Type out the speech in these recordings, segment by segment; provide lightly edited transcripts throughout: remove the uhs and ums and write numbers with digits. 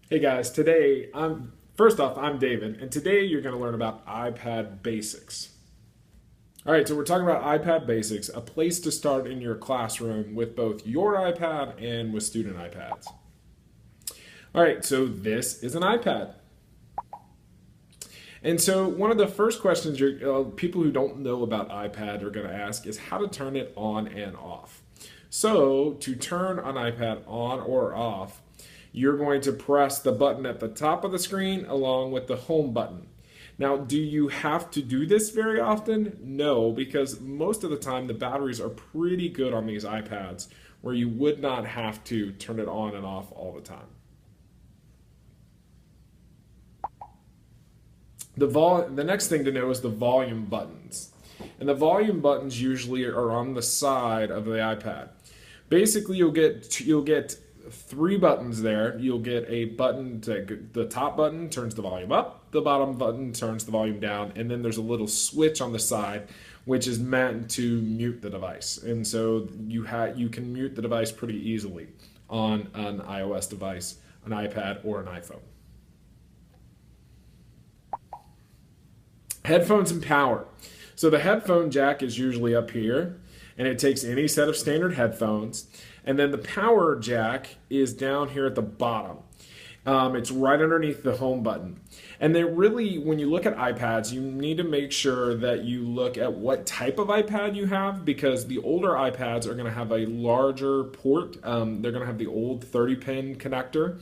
Hey guys, today I'm David, and today you're going to learn about iPad basics. All right, so we're talking about iPad basics, a place to start in your classroom with both your iPad and with student iPads. All right, so this is an iPad. And so one of the first questions people who don't know about iPad are going to ask is how to turn it on and off. So to turn an iPad on or off, you're going to press the button at the top of the screen along with the home button. Now, do you have to do this very often? No, because most of the time the batteries are pretty good on these iPads where you would not have to turn it on and off all the time. The next thing to know is the volume buttons. And the volume buttons usually are on the side of the iPad. Basically, you'll get three buttons there. You'll get a button the top button turns the volume up, the bottom button turns the volume down, and then there's a little switch on the side which is meant to mute the device. And so you can mute the device pretty easily on an iOS device, an iPad, or an iPhone. Headphones and power. So the headphone jack is usually up here, and it takes any set of standard headphones. And then the power jack is down here at the bottom. It's right underneath the home button. And then really, when you look at iPads, you need to make sure that you look at what type of iPad you have, because the older iPads are going to have a larger port. They're going to have the old 30-pin connector.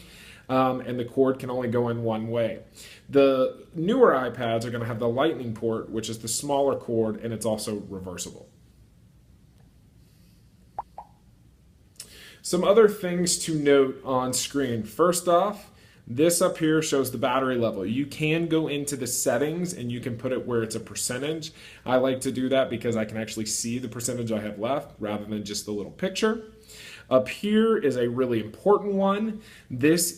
And the cord can only go in one way. The newer iPads are going to have the Lightning port, which is the smaller cord, and it's also reversible. Some other things to note on screen. First off, this up here shows the battery level. You can go into the settings and you can put it where it's a percentage. I like to do that because I can actually see the percentage I have left rather than just the little picture. Up here is a really important one. This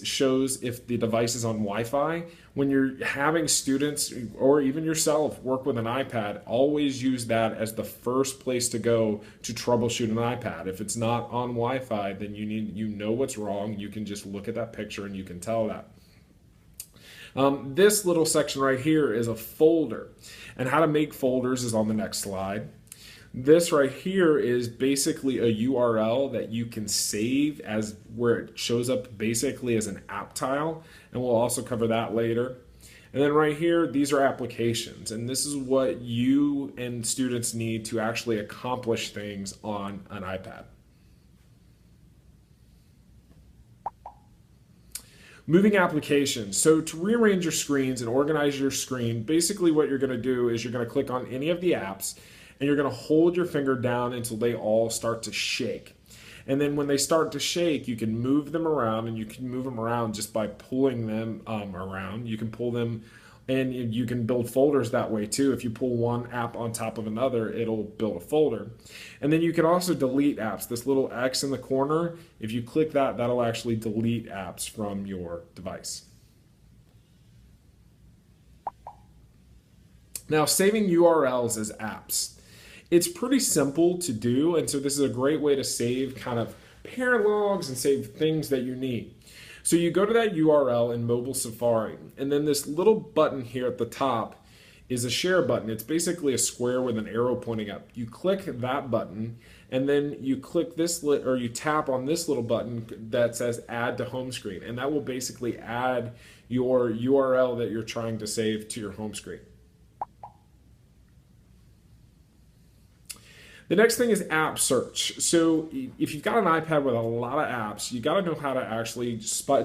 shows if the device is on Wi-Fi. When you're having students or even yourself work with an iPad, always use that as the first place to go to troubleshoot an iPad. If it's not on Wi-Fi, then you know what's wrong. You can just look at that picture and you can tell that. This little section right here is a folder, and how to make folders is on the next slide. This right here is basically a URL that you can save as where it shows up basically as an app tile, and we'll also cover that later. And then right here, these are applications, and this is what you and students need to actually accomplish things on an iPad. Moving applications. So to rearrange your screens and organize your screen, basically what you're going to do is you're going to click on any of the apps and you're going to hold your finger down until they all start to shake. And then when they start to shake, you can move them around, and you can move them around just by pulling them around. You can pull them, and you can build folders that way too. If you pull one app on top of another, it'll build a folder. And then you can also delete apps. This little X in the corner, if you click that, that'll actually delete apps from your device. Now, saving URLs as apps. It's pretty simple to do, and so this is a great way to save kind of parent logs and save things that you need. So you go to that URL in Mobile Safari, and then this little button here at the top is a share button. It's basically a square with an arrow pointing up. You click that button, and then you click or you tap on this little button that says add to home screen, and that will basically add your URL that you're trying to save to your home screen. The next thing is app search. So if you've got an iPad with a lot of apps, you got to know how to actually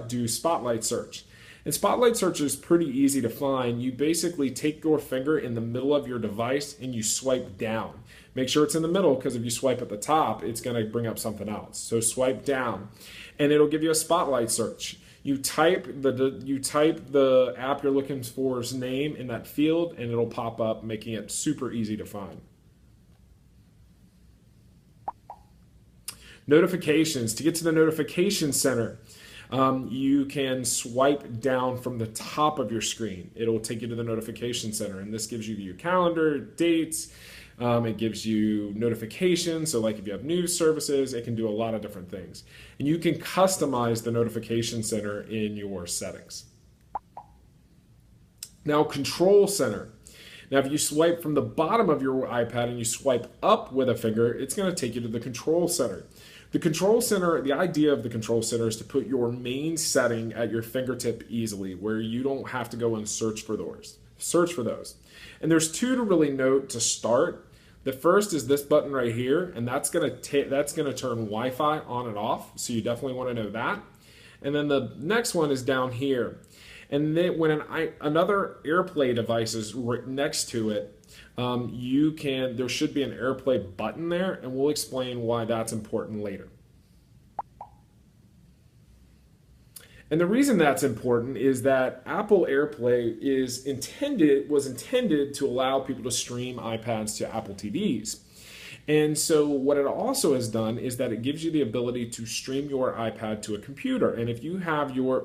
do Spotlight search. And Spotlight search is pretty easy to find. You basically take your finger in the middle of your device and you swipe down. Make sure it's in the middle, because if you swipe at the top, it's going to bring up something else. So swipe down and it'll give you a Spotlight search. You type the app you're looking for's name in that field and it'll pop up, making it super easy to find. Notifications. To get to the notification center, you can swipe down from the top of your screen. It'll take you to the notification center, and this gives you your calendar, dates, It gives you notifications. So like if you have news services, it can do a lot of different things. And you can customize the notification center in your settings. Now, Control Center. Now, if you swipe from the bottom of your iPad and you swipe up with a finger, it's going to take you to the Control Center. The Control Center, the idea of the Control Center is to put your main setting at your fingertip easily, where you don't have to go and search for those. And there's two to really note to start. The first is this button right here, and that's going to turn Wi-Fi on and off, so you definitely want to know that. And then the next one is down here. And then when another AirPlay device is right next to it, there should be an AirPlay button there, and we'll explain why that's important later. And the reason that's important is that Apple AirPlay was intended to allow people to stream iPads to Apple TVs. And so what it also has done is that it gives you the ability to stream your iPad to a computer. And if you have your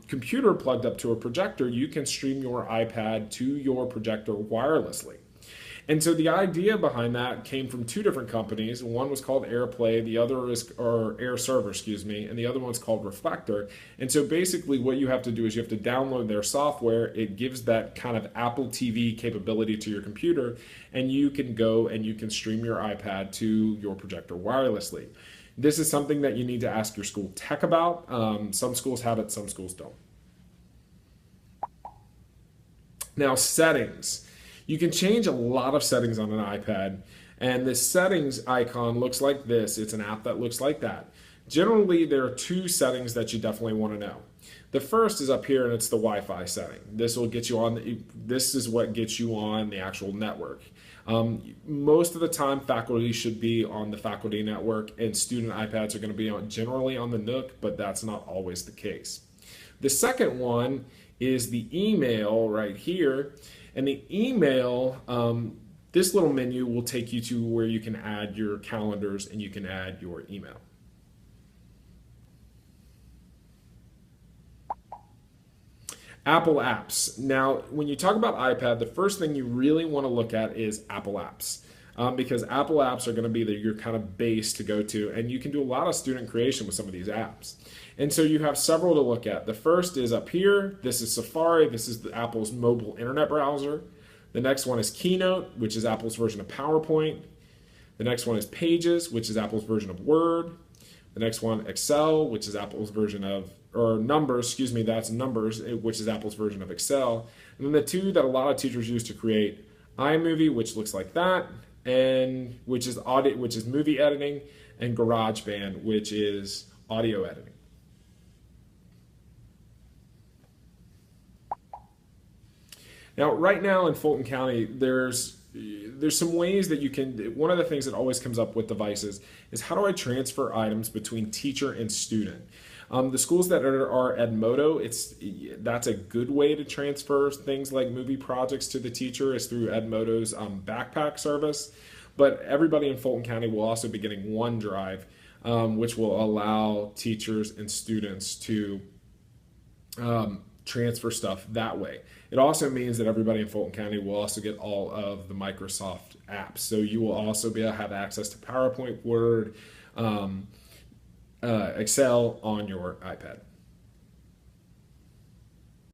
computer plugged up to a projector, you can stream your iPad to your projector wirelessly. And so the idea behind that came from two different companies. One was called AirPlay, the other is AirServer, and the other one's called Reflector. And so basically what you have to do is you have to download their software. It gives that kind of Apple TV capability to your computer, and you can go and you can stream your iPad to your projector wirelessly. This is something that you need to ask your school tech about. Some schools have it, some schools don't. Now, settings. You can change a lot of settings on an iPad, and the settings icon looks like this. It's an app that looks like that. Generally, there are two settings that you definitely want to know. The first is up here, and it's the Wi-Fi setting. This will get you on. This is what gets you on the actual network. Most of the time, faculty should be on the faculty network, and student iPads are going to be generally on the Nook, but that's not always the case. The second one is the email right here, and the email, this little menu will take you to where you can add your calendars and you can add your email. Apple Apps. Now, when you talk about iPad, the first thing you really want to look at is Apple Apps. Because Apple Apps are going to be your kind of base to go to, and you can do a lot of student creation with some of these apps. And so you have several to look at. The first is up here. This is Safari. This is Apple's mobile internet browser. The next one is Keynote, which is Apple's version of PowerPoint. The next one is Pages, which is Apple's version of Word. The next one, Excel, which is Apple's version of, or Numbers, that's Numbers, which is Apple's version of Excel. And then the two that a lot of teachers use to create, iMovie, which looks like that, and which is movie editing, and GarageBand, which is audio editing. Now, right now in Fulton County, there's some ways that you can. One of the things that always comes up with devices is how do I transfer items between teacher and student? The schools that are Edmodo, that's a good way to transfer things like movie projects to the teacher is through Edmodo's backpack service. But everybody in Fulton County will also be getting OneDrive, which will allow teachers and students to transfer stuff that way. It also means that everybody in Fulton County will also get all of the Microsoft apps. So you will also be able to have access to PowerPoint, Word, Excel on your iPad.